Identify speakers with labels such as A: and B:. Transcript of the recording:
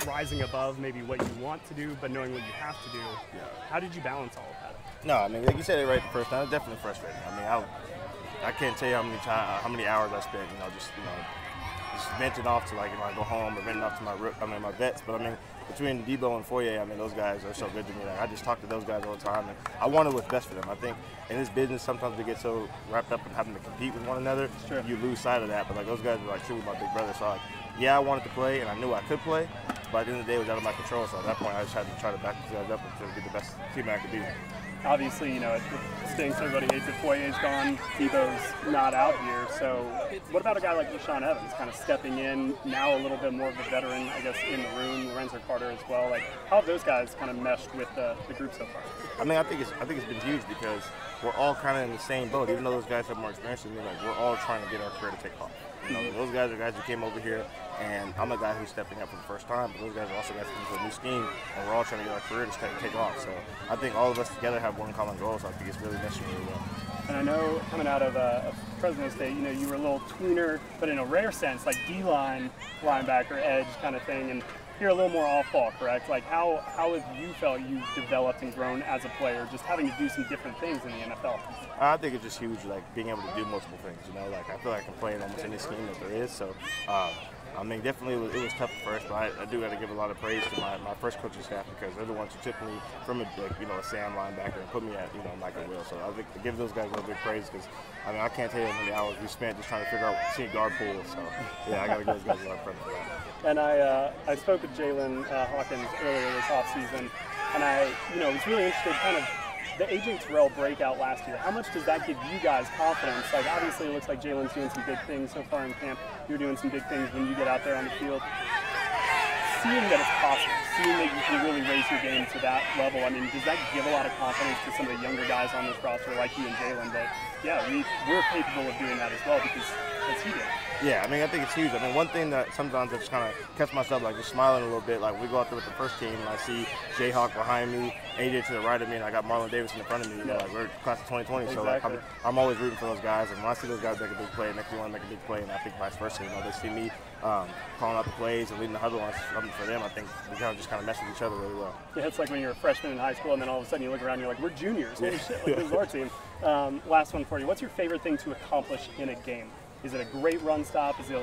A: rising above maybe what you want to do, but knowing what you have to do.
B: Yeah.
A: How did you balance all of that?
B: No, I mean, like you said it right the first time. It's definitely frustrating. I mean, I can't tell you how many hours I spent, just venting off to like, I go home or venting off to my vets. But I mean, between Debo and Foye, I mean, those guys are so good to me. Like, I just talk to those guys all the time, and I want what's best for them. I think in this business, sometimes we get so wrapped up in having to compete with one another, you lose sight of that. But like those guys are like truly my big brother. So like, yeah, I wanted to play, and I knew I could play. But at the end of the day, it was out of my control. So at that point, I just had to try to back the guys up and try to be the best team I could be.
A: Obviously, it stinks. Everybody hates it. Foye's gone. Debo's not out here. So what about a guy like Rashaan Evans kind of stepping in, now a little bit more of a veteran, I guess, in the room, Lorenzo Carter as well? Like, how have those guys kind of meshed with the group so far?
B: I mean, I think it's been huge because we're all kind of in the same boat. Even though those guys have more experience than me, like, we're all trying to get our career to take off. Those guys are guys who came over here, and I'm a guy who's stepping up for the first time, but those guys are also guys into a new scheme, and we're all trying to get our career to take off. So I think all of us together have one common goal, so I think it's really meshing really well.
A: And I know coming out of Fresno State, you were a little tweener, but in a rare sense, like D-line, linebacker, edge kind of thing, and you're a little more off-ball, correct? Like, how have you felt you've developed and grown as a player, just having to do some different things in the NFL?
B: I think it's just huge, like, being able to do multiple things, Like, I feel like I can play in almost any scheme that there is, so, I mean, definitely it was tough at first, but I do got to give a lot of praise to my first coaching staff because they're the ones who took me from a Sam linebacker and put me at, Mykel Will. So I think to give those guys a big praise because, I mean, I can't tell you how many hours we spent just trying to figure out seeing guard pool. So, yeah, I got to give those guys a lot of credit for that.
A: And I spoke with Jalen Hawkins earlier this offseason, and I was really interested kind of the A.J. Terrell breakout last year. How much does that give you guys confidence? Like, obviously it looks like Jalen's doing some big things so far in camp. You're doing some big things when you get out there on the field. Seeing that it's possible, seeing that you can really raise your game to that level, I mean, does that give a lot of confidence to some of the younger guys on this roster like you and Jalen that, yeah, we're capable of doing that as well because he did?
B: Yeah, I mean, I think it's huge. I mean, one thing that sometimes I just kind of catch myself, like, just smiling a little bit, like, we go out there with the first team, and I see Jayhawk behind me, AJ to the right of me, and I got Marlon Davis in front of me, like, we're class of 2020, so, like, I'm always rooting for those guys, and when I see those guys make a big play, it makes me want to make a big play, and I think vice versa, they see me calling out the plays and leading the huddle on something for them. I think we just kind of mesh with each other really well.
A: Yeah, it's like when you're a freshman in high school, and then all of a sudden you look around and you're like, we're juniors, holy shit, like, this is our team. Last one for you. What's your favorite thing to accomplish in a game? Is it a great run stop? Is it